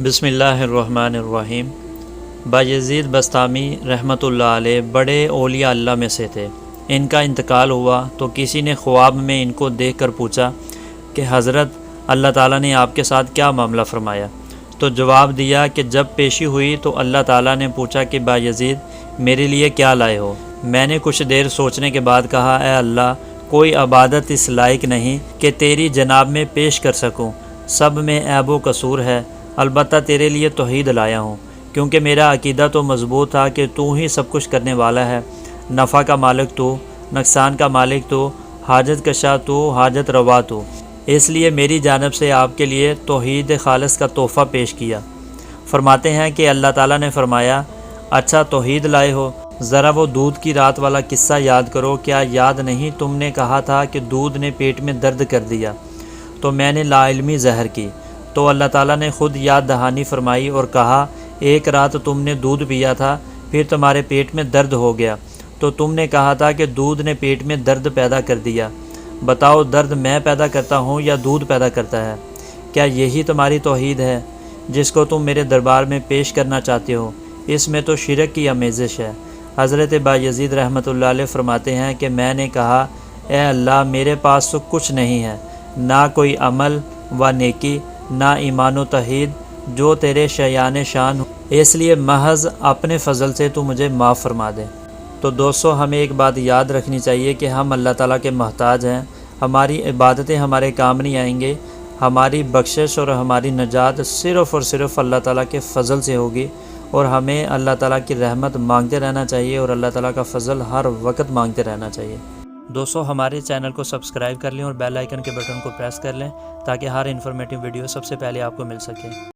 بسم اللہ الرحمن الرحیم۔ بایزید بسطامی رحمۃ اللہ علیہ بڑے اولیاء اللہ میں سے تھے۔ ان کا انتقال ہوا تو کسی نے خواب میں ان کو دیکھ کر پوچھا کہ حضرت اللہ تعالیٰ نے آپ کے ساتھ کیا معاملہ فرمایا؟ تو جواب دیا کہ جب پیشی ہوئی تو اللہ تعالیٰ نے پوچھا کہ بایزید میرے لیے کیا لائے ہو؟ میں نے کچھ دیر سوچنے کے بعد کہا، اے اللہ، کوئی عبادت اس لائق نہیں کہ تیری جناب میں پیش کر سکوں، سب میں عیب و قصور ہے، البتہ تیرے لیے توحید لایا ہوں، کیونکہ میرا عقیدہ تو مضبوط تھا کہ تو ہی سب کچھ کرنے والا ہے، نفع کا مالک تو، نقصان کا مالک تو، حاجت کشا تو، حاجت روا تو، اس لیے میری جانب سے آپ کے لیے توحید خالص کا تحفہ پیش کیا۔ فرماتے ہیں کہ اللہ تعالیٰ نے فرمایا، اچھا توحید لائے ہو، ذرا وہ دودھ کی رات والا قصہ یاد کرو، کیا یاد نہیں تم نے کہا تھا کہ دودھ نے پیٹ میں درد کر دیا تو میں نے لا علمی زہر کی؟ تو اللہ تعالیٰ نے خود یاد دہانی فرمائی اور کہا، ایک رات تم نے دودھ پیا تھا، پھر تمہارے پیٹ میں درد ہو گیا تو تم نے کہا تھا کہ دودھ نے پیٹ میں درد پیدا کر دیا، بتاؤ درد میں پیدا کرتا ہوں یا دودھ پیدا کرتا ہے؟ کیا یہی تمہاری توحید ہے جس کو تم میرے دربار میں پیش کرنا چاہتے ہو؟ اس میں تو شرک کی آمیزش ہے۔ حضرت بایزید رحمۃ اللہ علیہ فرماتے ہیں کہ میں نے کہا، اے اللہ، میرے پاس تو کچھ نہیں ہے، نہ کوئی عمل و نیکی، نہ ایمان و توحید جو تیرے شایان شان ہو، اس لیے محض اپنے فضل سے تو مجھے معاف فرما دے۔ تو دوستو، ہمیں ایک بات یاد رکھنی چاہیے کہ ہم اللہ تعالیٰ کے محتاج ہیں، ہماری عبادتیں ہمارے کام نہیں آئیں گے، ہماری بخشش اور ہماری نجات صرف اور صرف اللہ تعالیٰ کے فضل سے ہوگی، اور ہمیں اللہ تعالیٰ کی رحمت مانگتے رہنا چاہیے اور اللہ تعالیٰ کا فضل ہر وقت مانگتے رہنا چاہیے۔ دوستو، ہمارے چینل کو سبسکرائب کر لیں اور بیل آئیکن کے بٹن کو پریس کر لیں تاکہ ہر انفارمیٹیو ویڈیو سب سے پہلے آپ کو مل سکے۔